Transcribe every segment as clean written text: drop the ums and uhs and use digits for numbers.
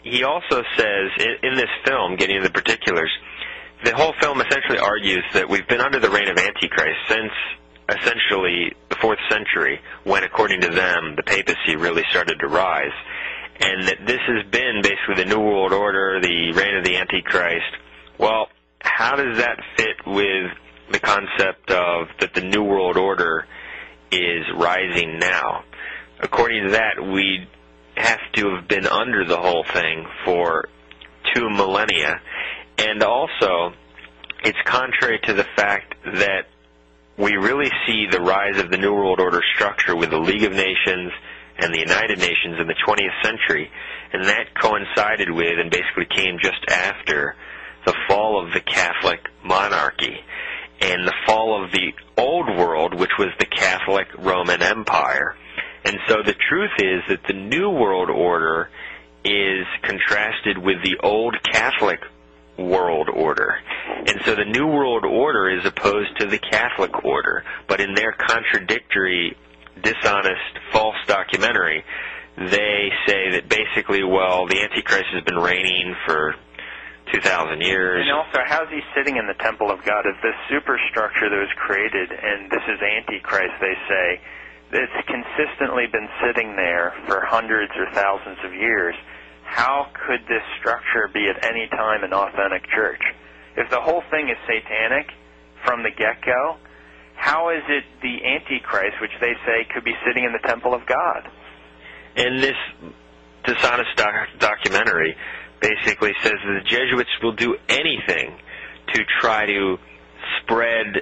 he also says, in this film, getting into the particulars, the whole film essentially argues that we've been under the reign of Antichrist since essentially the 4th century, when, according to them, the papacy really started to rise, and that this has been basically the New World Order, the reign of the Antichrist. Well, how does that fit with the concept of that the New World Order is rising now? According to that, we have to have been under the whole thing for 2 millennia. And also, it's contrary to the fact that we really see the rise of the New World Order structure with the League of Nations and the United Nations in the 20th century, and that coincided with and basically came just after the fall of the Catholic monarchy and the fall of the Old World, which was the Catholic Roman Empire. And so the truth is that the New World Order is contrasted with the Old Catholic World Order. And so the New World Order is opposed to the Catholic Order, but in their contradictory, dishonest, false documentary, they say that basically, well, the Antichrist has been reigning for 2,000 years. And also, how's he sitting in the temple of God? If this superstructure that was created, and this is Antichrist, they say, it's consistently been sitting there for hundreds or thousands of years, how could this structure be at any time an authentic church? If the whole thing is satanic from the get-go, how is it the Antichrist, which they say could be sitting in the temple of God? And this dishonest documentary basically says that the Jesuits will do anything to try to spread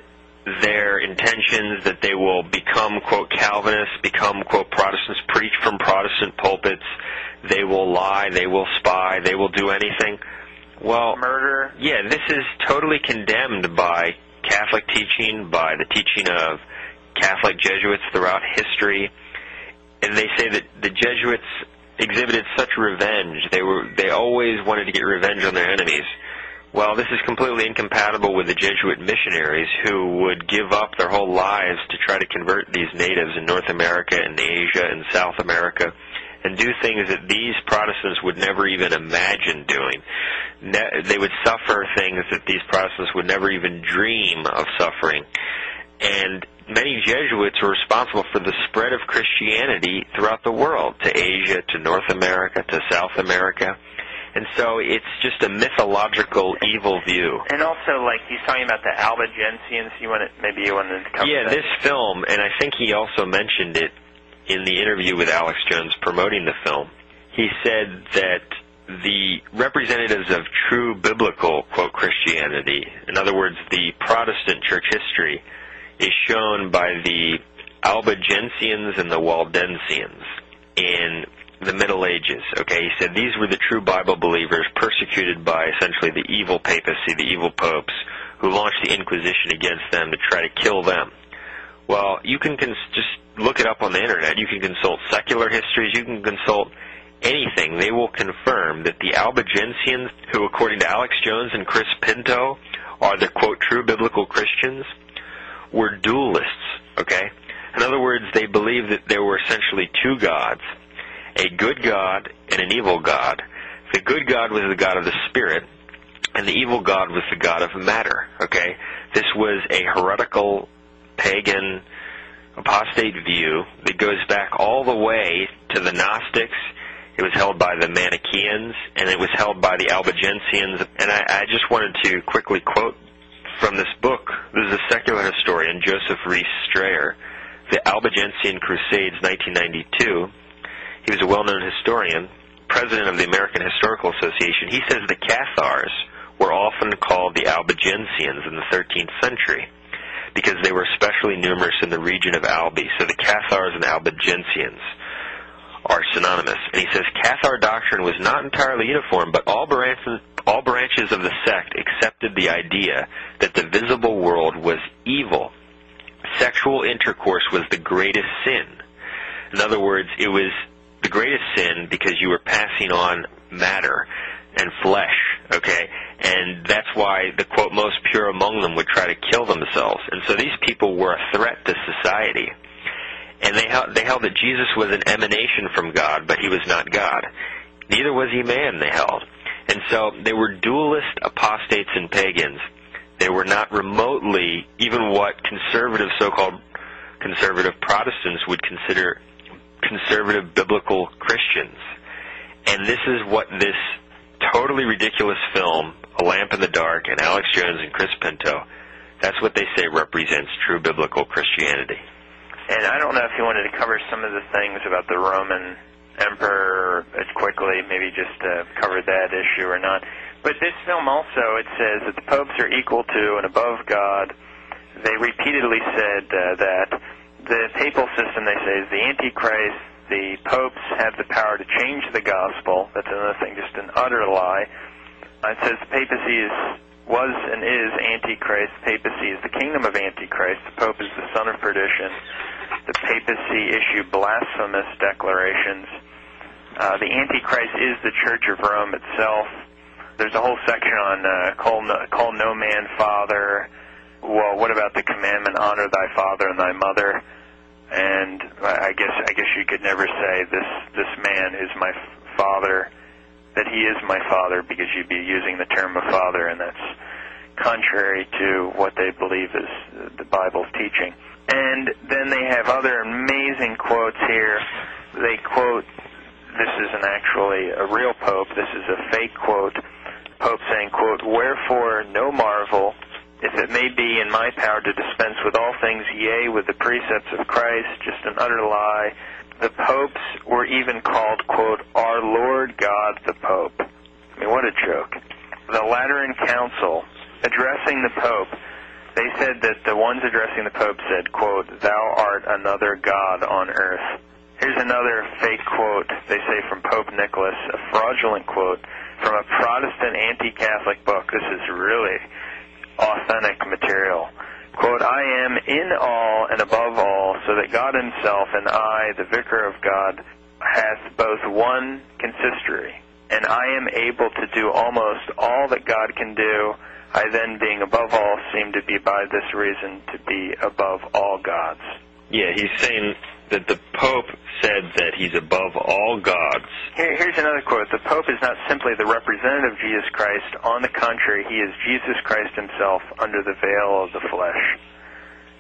their intentions, that they will become, quote, Calvinists, become, quote, Protestants, preach from Protestant pulpits, they will lie, they will spy, they will do anything. Well, murder. Yeah, this is totally condemned by Catholic teaching, by the teaching of Catholic Jesuits throughout history. And they say that the Jesuits exhibited such revenge. They always wanted to get revenge on their enemies. Well, this is completely incompatible with the Jesuit missionaries who would give up their whole lives to try to convert these natives in North America and Asia and South America and do things that these Protestants would never even imagine doing. They would suffer things that these Protestants would never even dream of suffering. And many Jesuits were responsible for the spread of Christianity throughout the world, to Asia, to North America, to South America. And so it's just a mythological evil view. And also, like, he's talking about the Albigensians. Maybe you want to cover that? This film, and I think he also mentioned it in the interview with Alex Jones promoting the film, he said that the representatives of true biblical, quote, Christianity, in other words, the Protestant church history, is shown by the Albigensians and the Waldensians in the Middle Ages. Okay, he said these were the true Bible believers persecuted by essentially the evil papacy, the evil popes, who launched the Inquisition against them to try to kill them. Well, you can just look it up on the internet. You can consult secular histories. You can consult anything. They will confirm that the Albigensians, who according to Alex Jones and Chris Pinto are the, quote, true biblical Christians, were dualists, okay? In other words, they believed that there were essentially two gods, a good God and an evil God. The good God was the God of the Spirit, and the evil God was the God of matter, okay? This was a heretical, pagan, apostate view that goes back all the way to the Gnostics. It was held by the Manichaeans, and it was held by the Albigensians. And I just wanted to quickly quote from this book. This is a secular historian, Joseph Rees Strayer, The Albigensian Crusades, 1992. He was a well-known historian, president of the American Historical Association. He says the Cathars were often called the Albigensians in the 13th century because they were especially numerous in the region of Albi. So the Cathars and the Albigensians are synonymous. And he says Cathar doctrine was not entirely uniform, but all branches of the sect accepted the idea that the visible world was evil. Sexual intercourse was the greatest sin. In other words, it was the greatest sin because you were passing on matter and flesh, okay? And that's why the, quote, most pure among them would try to kill themselves. And so these people were a threat to society. And they held that Jesus was an emanation from God, but he was not God. Neither was he man, they held. And so they were dualist apostates and pagans. They were not remotely even what conservative, so-called conservative Protestants would consider conservative biblical Christians. And this is what this totally ridiculous film, A Lamp in the Dark, and Alex Jones and Chris Pinto, that's what they say represents true biblical Christianity. And I don't know if you wanted to cover some of the things about the Roman emperor as quickly, maybe just cover that issue or not. But this film also, it says that the popes are equal to and above God. They repeatedly said that the papal system, they say, is the Antichrist. The popes have the power to change the gospel. That's another thing, just an utter lie. It says the papacy was and is Antichrist. The papacy is the kingdom of Antichrist. The pope is the son of perdition. The papacy issue blasphemous declarations. The Antichrist is the Church of Rome itself. There's a whole section on call no man father. Well, what about the commandment, honor thy father and thy mother? And I guess you could never say this man is my father, that he is my father, because you'd be using the term of father, and that's contrary to what they believe is the Bible's teaching. And then they have other amazing quotes here. They quote, this isn't actually a real pope, this is a fake quote. Pope saying, quote, "Wherefore no marvel, if it may be in my power to dispense with all things, yea, with the precepts of Christ," just an utter lie. The popes were even called, quote, "our Lord God the Pope." I mean, what a joke. The Lateran Council, addressing the Pope, they said that the ones addressing the Pope said, quote, "Thou art another God on earth." Here's another fake quote, they say, from Pope Nicholas, a fraudulent quote from a Protestant anti-Catholic book. This is really authentic material. Quote, "I am in all and above all, so that God himself and I, the vicar of God, hath both one consistory, and I am able to do almost all that God can do. I then, being above all, seem to be by this reason to be above all gods." Yeah, he's saying that the Pope said that he's above all gods. Here's another quote. "The Pope is not simply the representative of Jesus Christ. On the contrary, he is Jesus Christ himself under the veil of the flesh."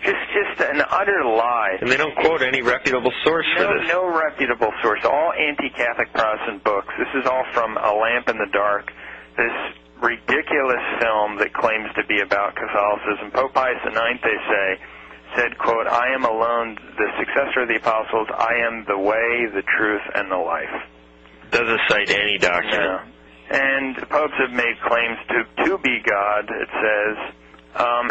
Just an utter lie. And they don't quote any reputable source for this. No reputable source. All anti-Catholic Protestant books. This is all from A Lamp in the Dark. This ridiculous film that claims to be about Catholicism. Pope Pius IX, they say, said, quote, "I am alone the successor of the apostles. I am the way, the truth, and the life." Doesn't cite any document. No. And the popes have made claims to be God, it says.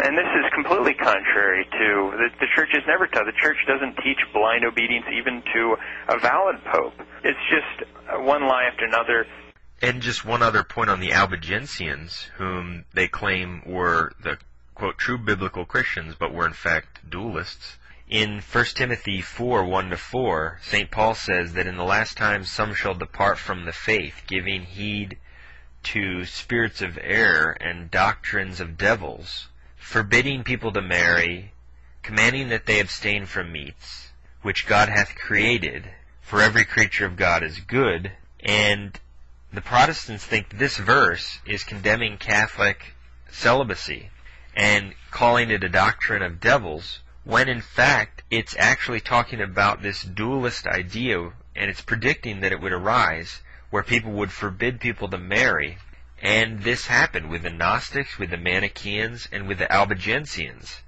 And this is completely contrary to, the Church has never taught. The Church doesn't teach blind obedience even to a valid pope. It's just one lie after another. And just one other point on the Albigensians, whom they claim were the, quote, true biblical Christians, but were in fact dualists. In 1 Timothy 4, 1-4, St. Paul says that in the last times some shall depart from the faith, giving heed to spirits of error and doctrines of devils, forbidding people to marry, commanding that they abstain from meats, which God hath created, for every creature of God is good. And the Protestants think this verse is condemning Catholic celibacy and calling it a doctrine of devils, when in fact it's actually talking about this dualist idea, and it's predicting that it would arise where people would forbid people to marry. And this happened with the Gnostics, with the Manichaeans, and with the Albigensians.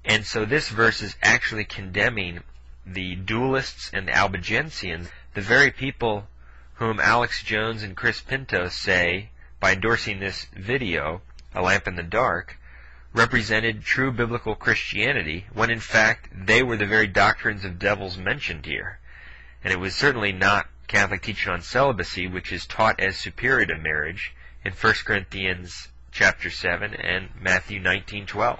And so this verse is actually condemning the dualists and the Albigensians, the very people whom Alex Jones and Chris Pinto say, by endorsing this video, A Lamp in the Dark, represented true biblical Christianity, when in fact they were the very doctrines of devils mentioned here. And it was certainly not Catholic teaching on celibacy, which is taught as superior to marriage in 1 Corinthians chapter 7 and Matthew 19:12.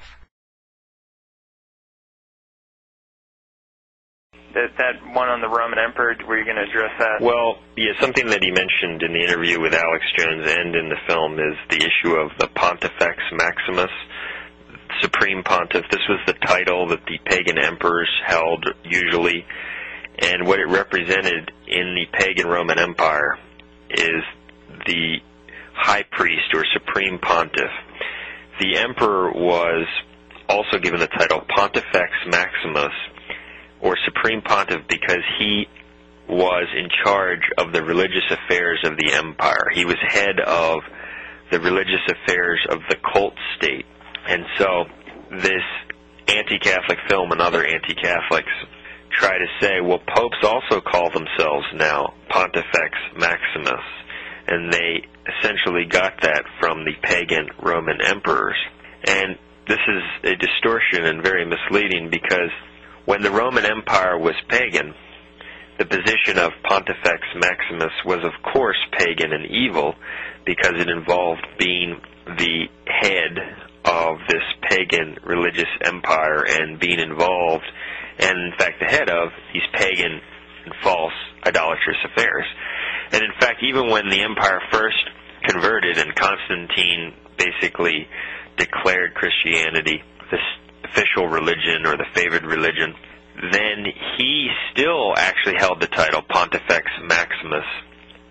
That one on the Roman Emperor, were you going to address that? Well, yeah, something that he mentioned in the interview with Alex Jones and in the film is the issue of the Pontifex Maximus, Supreme Pontiff. This was the title that the pagan emperors held usually, and what it represented in the pagan Roman Empire. is the high priest or supreme pontiff. The emperor was also given the title Pontifex Maximus, or supreme pontiff, because he was in charge of the religious affairs of the empire. He was head of the religious affairs of the cult state. And so this anti-Catholic film and other anti-Catholics try to say, well, popes also call themselves now Pontifex Maximus, and they essentially got that from the pagan Roman emperors. And this is a distortion and very misleading, because when the Roman Empire was pagan, the position of Pontifex Maximus was of course pagan and evil, because it involved being the head of this pagan religious empire and being involved, and in fact the head of, these pagan and false idolatrous affairs. And in fact, even when the empire first converted and Constantine basically declared Christianity this official religion or the favored religion, then he still actually held the title Pontifex Maximus,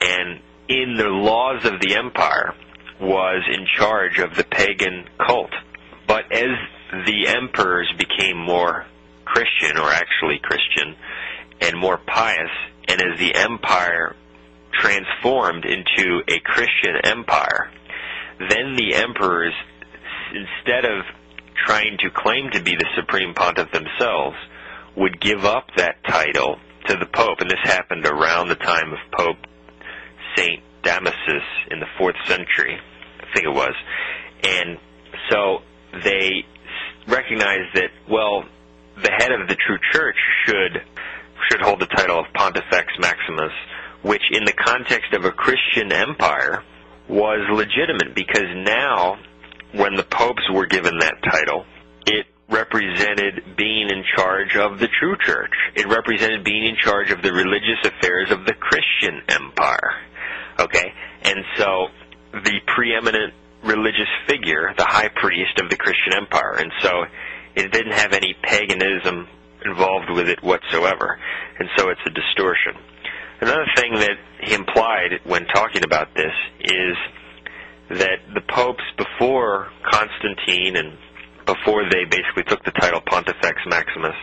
and in the laws of the empire was in charge of the pagan cult. But as the emperors became more Christian, or actually Christian, and more pious, and as the empire transformed into a Christian empire, then the emperors, instead of trying to claim to be the supreme pontiff themselves, would give up that title to the Pope. And this happened around the time of Pope St. Damasus in the 4th century, I think it was. And so they recognized that, well, the head of the true church should hold the title of Pontifex Maximus, which in the context of a Christian empire was legitimate, because now when the popes were given that title, it represented being in charge of the true church. It represented being in charge of the religious affairs of the Christian empire. Okay? And so the preeminent religious figure, the high priest of the Christian empire. And so it didn't have any paganism involved with it whatsoever. And so it's a distortion. Another thing that he implied when talking about this is that the popes before Constantine and before they basically took the title Pontifex Maximus,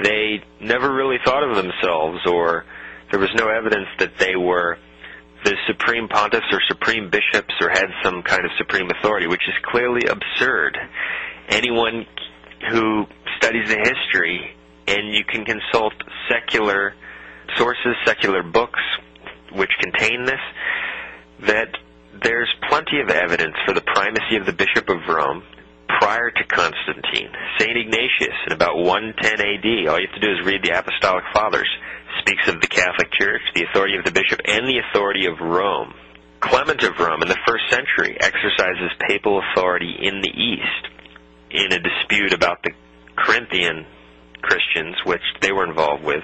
they never really thought of themselves, or there was no evidence that they were the supreme pontiffs or supreme bishops or had some kind of supreme authority, which is clearly absurd. Anyone who studies the history, and you can consult secular sources, secular books which contain this, that there's plenty of evidence for the primacy of the Bishop of Rome prior to Constantine. St. Ignatius, in about 110 AD, all you have to do is read the Apostolic Fathers, speaks of the Catholic Church, the authority of the bishop, and the authority of Rome. Clement of Rome, in the 1st century, exercises papal authority in the East in a dispute about the Corinthian Christians, which they were involved with.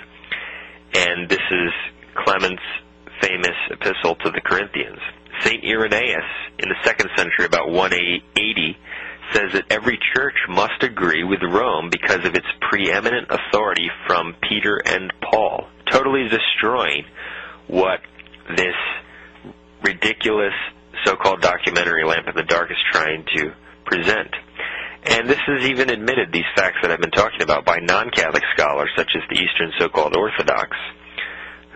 And this is Clement's famous epistle to the Corinthians. St. Irenaeus, in the 2nd century, about 180, says that every church must agree with Rome because of its preeminent authority from Peter and Paul, totally destroying what this ridiculous so-called documentary Lamp in the Dark is trying to present. And this is even admitted, these facts that I've been talking about, by non-Catholic scholars such as the Eastern so-called Orthodox,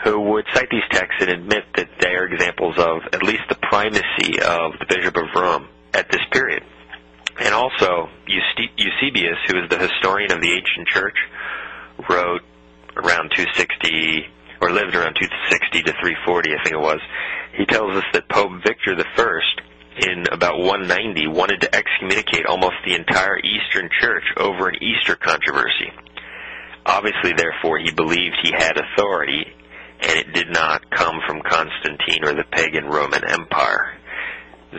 who would cite these texts and admit that they are examples of at least the primacy of the Bishop of Rome at this period. And also, Eusebius, who is the historian of the ancient church, wrote around 260, or lived around 260 to 340, I think it was. He tells us that Pope Victor I, in about 190, wanted to excommunicate almost the entire Eastern Church over an Easter controversy. Obviously, therefore, he believed he had authority, and it did not come from Constantine or the pagan Roman Empire.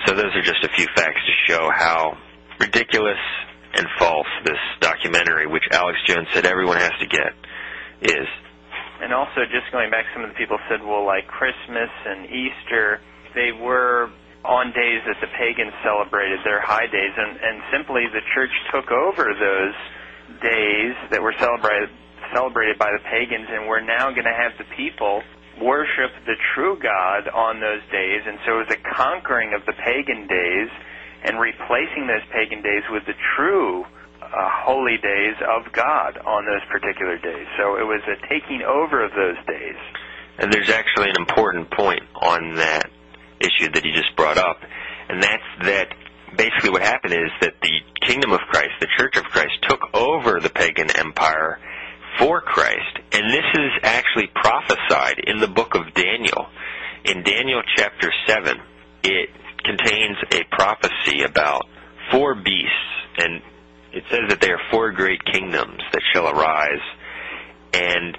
So those are just a few facts to show how ridiculous and false this documentary, which Alex Jones said everyone has to get, is. And also, just going back, some of the people said, well, like Christmas and Easter, they were on days that the pagans celebrated, their high days, and simply the church took over those days that were celebrated by the pagans, and we're now going to have the people worship the true God on those days, and so it was a conquering of the pagan days and replacing those pagan days with the true holy days of God on those particular days. So it was a taking over of those days. And there's actually an important point on that issue that you just brought up, and that's that basically what happened is that the kingdom of Christ, the church of Christ, took over the pagan empire for Christ. And this is actually prophesied in the book of Daniel. In Daniel chapter 7, it contains a prophecy about 4 beasts, and it says that there are 4 great kingdoms that shall arise, and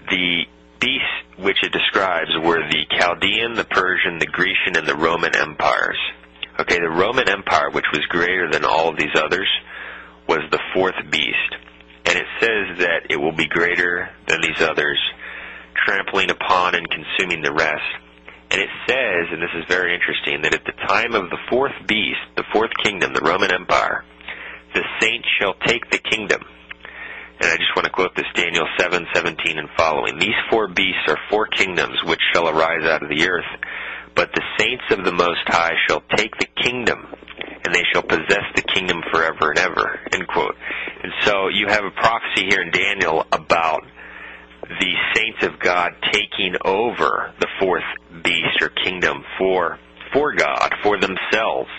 the beasts which it describes were the Chaldean, the Persian, the Grecian, and the Roman empires. Okay, the Roman Empire, which was greater than all of these others, was the 4th beast. And it says that it will be greater than these others, trampling upon and consuming the rest. And it says, and this is very interesting, that at the time of the 4th beast, the 4th kingdom, the Roman Empire, the saints shall take the kingdom. And I just want to quote this, Daniel 7:17 and following. These 4 beasts are 4 kingdoms which shall arise out of the earth, but the saints of the Most High shall take the kingdom, and they shall possess the kingdom forever and ever, end quote. And so you have a prophecy here in Daniel about the saints of God taking over the 4th beast or kingdom for God, for themselves.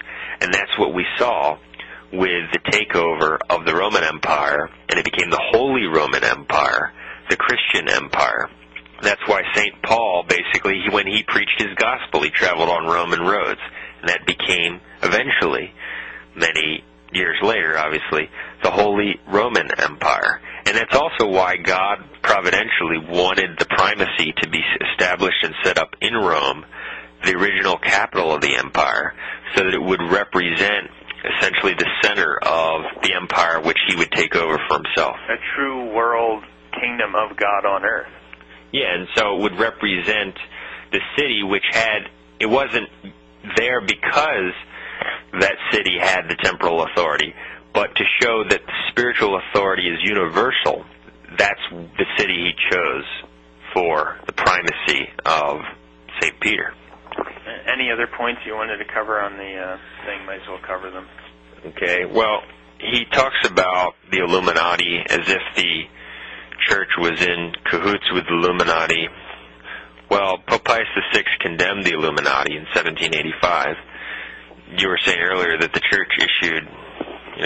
And that's what we saw with the takeover of the Roman Empire, and it became the Holy Roman Empire, the Christian Empire. That's why St. Paul, basically, when he preached his gospel, he traveled on Roman roads, and that became, eventually, many years later, obviously, the Holy Roman Empire. And that's also why God providentially wanted the primacy to be established and set up in Rome, the original capital of the empire, so that it would represent essentially the center of the empire which he would take over for himself. A true world kingdom of God on earth. Yeah, and so it would represent the city which it wasn't there because that city had the temporal authority, but to show that the spiritual authority is universal. That's the city he chose for the primacy of St. Peter. Any other points you wanted to cover on the thing? Might as well cover them. Okay, well, he talks about the Illuminati as if the church was in cahoots with the Illuminati. Well, Pope Pius VI condemned the Illuminati in 1785. You were saying earlier that the church issued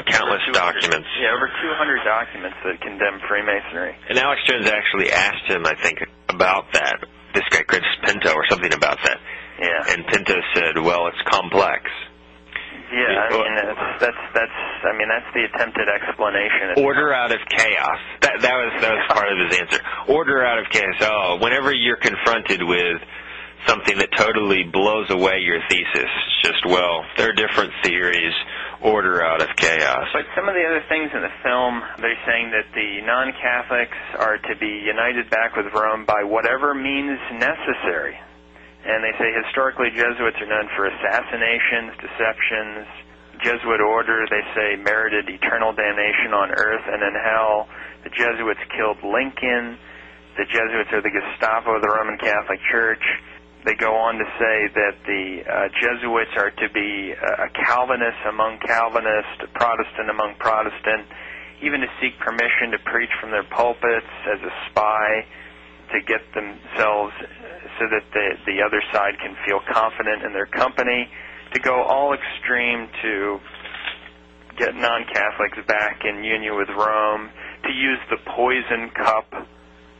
countless documents. Yeah, over 200 documents that condemn Freemasonry. And Alex Jones actually asked him, I think, about that. This guy, Chris Pinto, or something about that. Yeah. And Pinto said, well, it's complex. Yeah, that's the attempted explanation. Order out of chaos. That was part of his answer. Order out of chaos. Oh, whenever you're confronted with something that totally blows away your thesis, it's just, well, there are different theories. Order out of chaos. But some of the other things in the film, they're saying that the non-Catholics are to be united back with Rome by whatever means necessary. And they say historically Jesuits are known for assassinations, deceptions. Jesuit order, they say, merited eternal damnation on earth and in hell. The Jesuits killed Lincoln. The Jesuits are the Gestapo of the Roman Catholic Church. They go on to say that the Jesuits are to be a Calvinist among Calvinists, a Protestant among Protestant, even to seek permission to preach from their pulpits as a spy to get themselves so that the other side can feel confident in their company, to go all extreme to get non-Catholics back in union with Rome, to use the poison cup,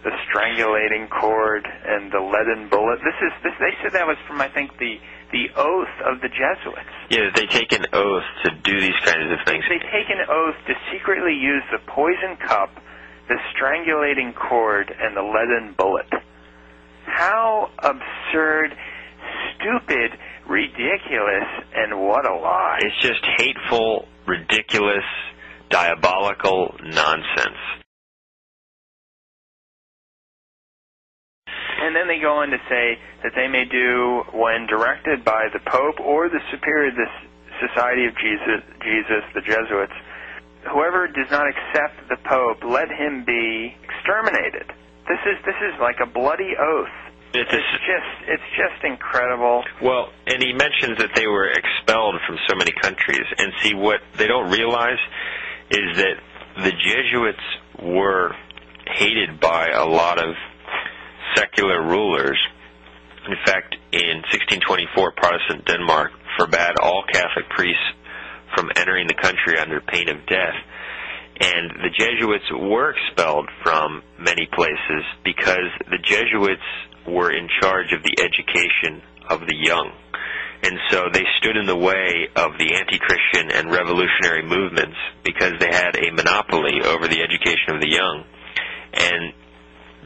the strangulating cord, and the leaden bullet. They said that was from, I think, the oath of the Jesuits. Yeah, they take an oath to do these kinds of things. They take an oath to secretly use the poison cup, the strangulating cord, and the leaden bullet. How absurd, stupid, ridiculous, and what a lie. It's just hateful, ridiculous, diabolical nonsense. And then they go on to say that they may do, when directed by the Pope or the Superior of the Society of Jesus, the Jesuits, whoever does not accept the Pope, let him be exterminated. This is like a bloody oath. It's just incredible. Well, and he mentions that they were expelled from so many countries. And see, what they don't realize is that the Jesuits were hated by a lot of secular rulers. In fact, in 1624, Protestant Denmark forbade all Catholic priests from entering the country under pain of death. And the Jesuits were expelled from many places because the Jesuits were in charge of the education of the young. And so they stood in the way of the anti-Christian and revolutionary movements because they had a monopoly over the education of the young. And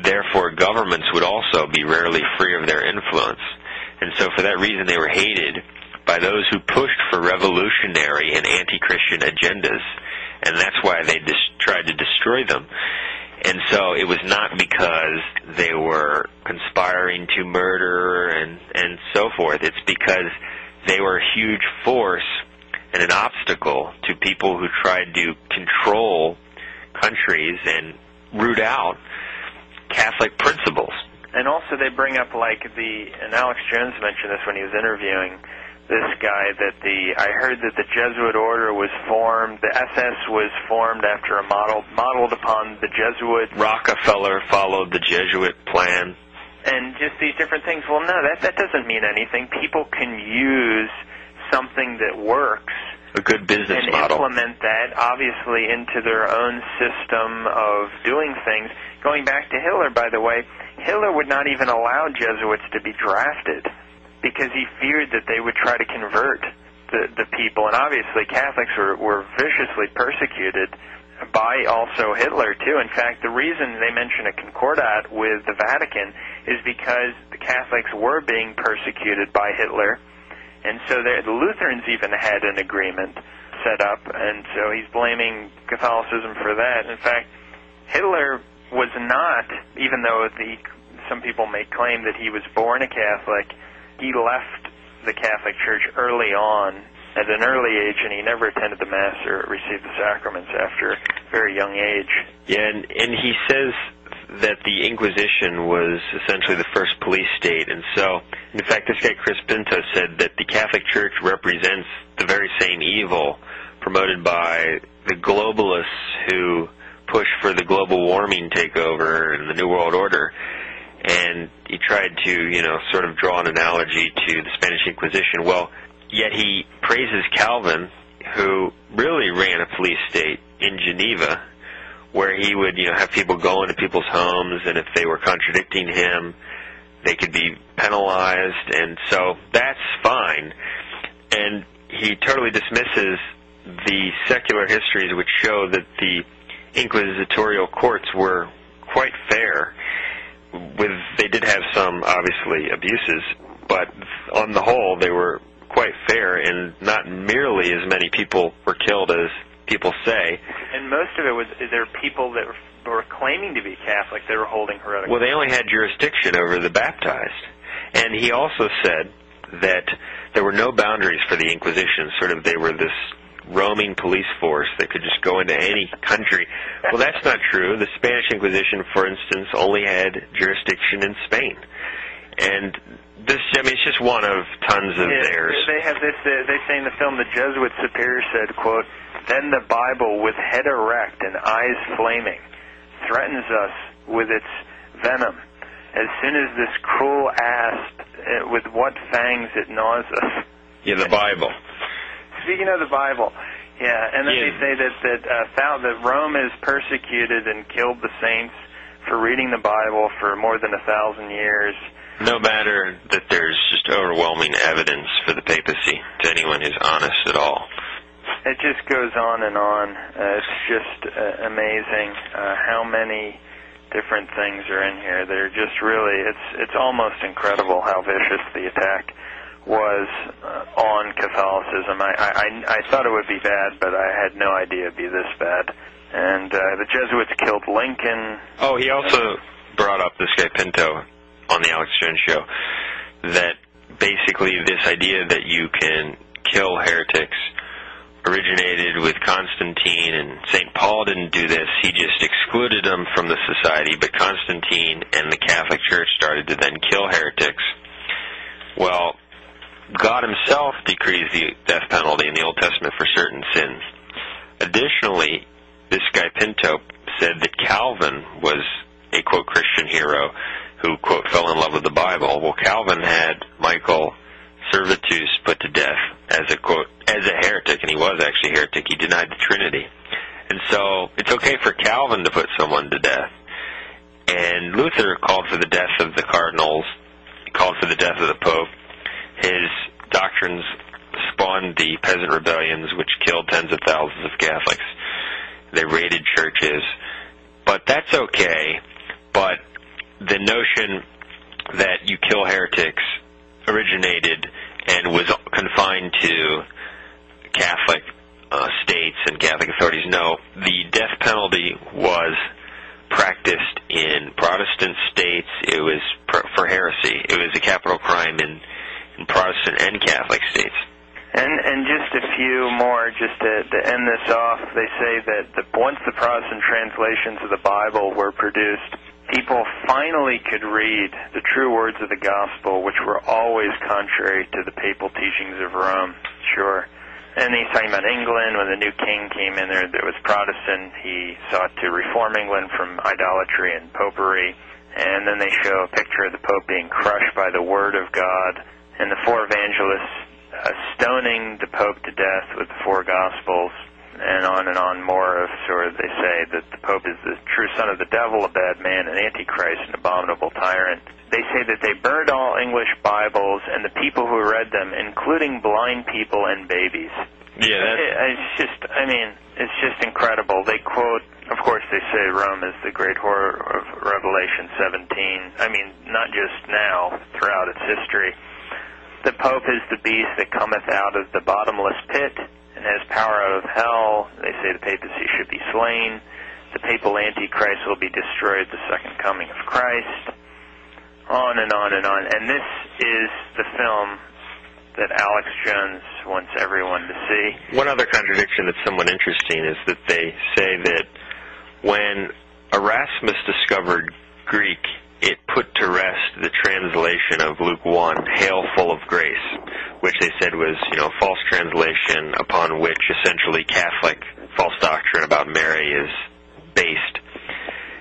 therefore governments would also be rarely free of their influence. And so for that reason they were hated by those who pushed for revolutionary and anti-Christian agendas. And that's why they tried to destroy them. And so it was not because they were conspiring to murder and so forth. It's because they were a huge force and an obstacle to people who tried to control countries and root out Catholic principles. And also they bring up, and Alex Jones mentioned this when he was interviewing this guy, that I heard that the Jesuit order was formed, the SS was formed after modeled upon the Jesuit. Rockefeller followed the Jesuit plan. And just these different things. Well, no, that doesn't mean anything. People can use something that works, a good business model, and implement that, obviously, into their own system of doing things. Going back to Hitler, by the way, Hitler would not even allow Jesuits to be drafted because he feared that they would try to convert the people. And obviously Catholics were viciously persecuted by also Hitler, too. In fact, the reason they mention a concordat with the Vatican is because the Catholics were being persecuted by Hitler. And so the Lutherans even had an agreement set up, and so he's blaming Catholicism for that. In fact, Hitler was not, even though some people may claim that he was born a Catholic, he left the Catholic Church early on, at an early age, and he never attended the Mass or received the sacraments after a very young age. Yeah, and he says that the Inquisition was essentially the first police state, and so, in fact, this guy Chris Pinto said that the Catholic Church represents the very same evil promoted by the globalists who push for the global warming takeover and the New World Order. And he tried to, sort of draw an analogy to the Spanish Inquisition. Well, yet he praises Calvin, who really ran a police state in Geneva, where he would, have people go into people's homes, and if they were contradicting him, they could be penalized, and so that's fine. And he totally dismisses the secular histories which show that the inquisitorial courts were quite fair. They did have some, obviously, abuses, but on the whole, they were quite fair, and not merely as many people were killed as people say. And most of it was, there were people that were claiming to be Catholic that were holding heretical. Well, they only had jurisdiction over the baptized. And he also said that there were no boundaries for the Inquisition, sort of they were this roaming police force that could just go into any country. Well, that's not true. The Spanish Inquisition, for instance, only had jurisdiction in Spain. And this, it's just one of tons of theirs. They have this, they say in the film, the Jesuit superior said, quote, "Then the Bible, with head erect and eyes flaming, threatens us with its venom. As soon as this cruel asp, with what fangs it gnaws us." Yeah, the Bible. Speaking of the Bible, yeah, and then they say that Rome has persecuted and killed the saints for reading the Bible for more than 1,000 years. No matter that there's just overwhelming evidence for the papacy to anyone who's honest at all. It just goes on and on. It's just amazing how many different things are in here. They're just really, it's almost incredible how vicious the attack was on Catholicism. I thought it would be bad, but I had no idea it'd be this bad. And the Jesuits killed Lincoln. Oh, he also brought up this guy Pinto on the Alex Jones show, that basically this idea that you can kill heretics originated with Constantine, and St. Paul didn't do this. He just excluded them from the society, but Constantine and the Catholic Church started to then kill heretics. Well, God himself decrees the death penalty in the Old Testament for certain sins. Additionally, this guy Pinto said that Calvin was a, quote, Christian hero who, quote, fell in love with the Bible. Well, Calvin had Michael Servetus put to death as a, quote, as a heretic, and he was actually a heretic. He denied the Trinity. And so it's okay for Calvin to put someone to death. And Luther called for the death of the cardinals, called for the death of the Pope. His doctrines spawned the peasant rebellions, which killed tens of thousands of Catholics. They raided churches. But that's okay. But the notion that you kill heretics originated and was confined to Catholic states and Catholic authorities. No, the death penalty was practiced in Protestant states. It was for heresy. It was a capital crime in Protestant and Catholic states. And just a few more, just to end this off. They say that once the Protestant translations of the Bible were produced, people finally could read the true words of the gospel, which were always contrary to the papal teachings of Rome. Sure. And he's talking about England. When the new king came in there was Protestant. He sought to reform England from idolatry and popery. And then they show a picture of the Pope being crushed by the Word of God. And the four evangelists stoning the Pope to death with the four Gospels. And on more of sort of, they say that the Pope is the true son of the devil, a bad man, an antichrist, an abominable tyrant. They say that they burned all English Bibles and the people who read them, including blind people and babies. Yeah, it's just incredible. They quote, of course they say Rome is the great horror of Revelation 17. I mean, not just now, throughout its history. The Pope is the beast that cometh out of the bottomless pit and has power out of hell. They say the papacy should be slain. The papal antichrist will be destroyed at the second coming of Christ. On and on and on. And this is the film that Alex Jones wants everyone to see. One other contradiction that's somewhat interesting is that they say that when Erasmus discovered Greek, it put to rest the translation of Luke 1, Hail full of grace, which they said was, false translation upon which essentially Catholic false doctrine about Mary is based.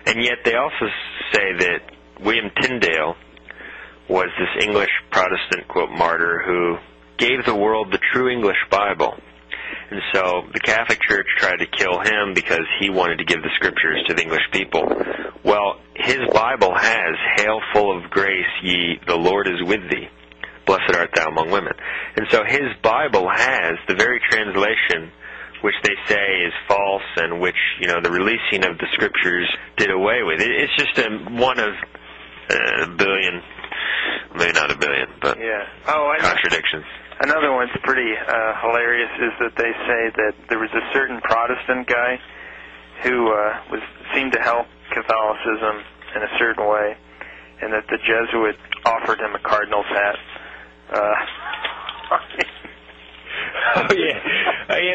And yet they also say that William Tyndale was this English Protestant, quote, martyr who gave the world the true English Bible. And so the Catholic Church tried to kill him because he wanted to give the scriptures to the English people. Well, his Bible has, Hail full of grace, the Lord is with thee. Blessed art thou among women. And so his Bible has the very translation which they say is false and which, the releasing of the scriptures did away with. It's just one of a billion, maybe not a billion, but contradictions. Another one's pretty hilarious is that they say that there was a certain Protestant guy who seemed to help Catholicism in a certain way, and that the Jesuit offered him a cardinal's hat.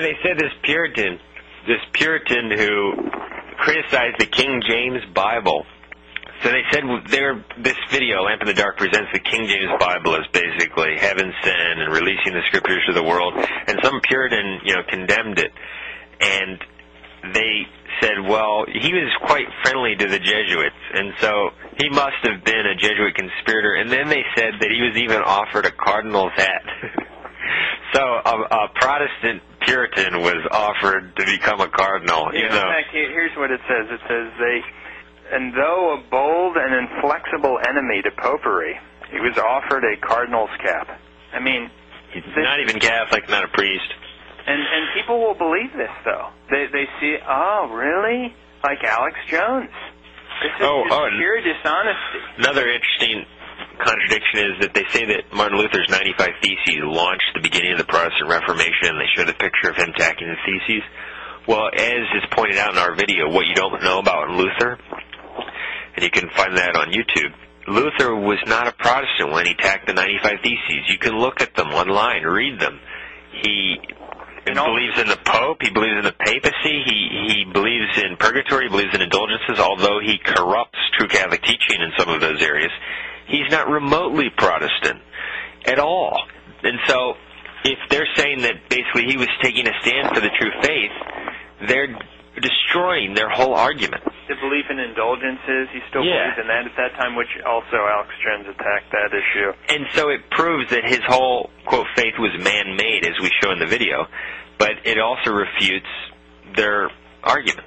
They said this Puritan who criticized the King James Bible. So they said this video, Lamp in the Dark, presents the King James Bible as basically heaven sent and releasing the scriptures to the world. And some Puritan, condemned it. And they said, well, he was quite friendly to the Jesuits, and so he must have been a Jesuit conspirator. And then they said that he was even offered a cardinal's hat. So a Protestant Puritan was offered to become a cardinal. Yeah, in fact, here's what it says. It says, and though a bold and inflexible enemy to popery, he was offered a cardinal's cap. I mean, he's not even Catholic, not a priest. And people will believe this, though. They see, oh, really? Like Alex Jones. This is pure dishonesty. Another interesting contradiction is that they say that Martin Luther's 95 Theses launched the beginning of the Protestant Reformation, and they showed a picture of him tacking the Theses. Well, as is pointed out in our video, what you don't know about Luther, and you can find that on YouTube, Luther was not a Protestant when he tacked the 95 Theses. You can look at them online, read them. He believes in the Pope. He believes in the papacy. He believes in purgatory. He believes in indulgences, although he corrupts true Catholic teaching in some of those areas. He's not remotely Protestant at all. And so if they're saying that basically he was taking a stand for the true faith, they're destroying their whole argument. The belief in indulgences, he still believes in that at that time, which also Alex Jones attacked that issue. And so it proves that his whole, quote, faith was man-made, as we show in the video, but it also refutes their argument.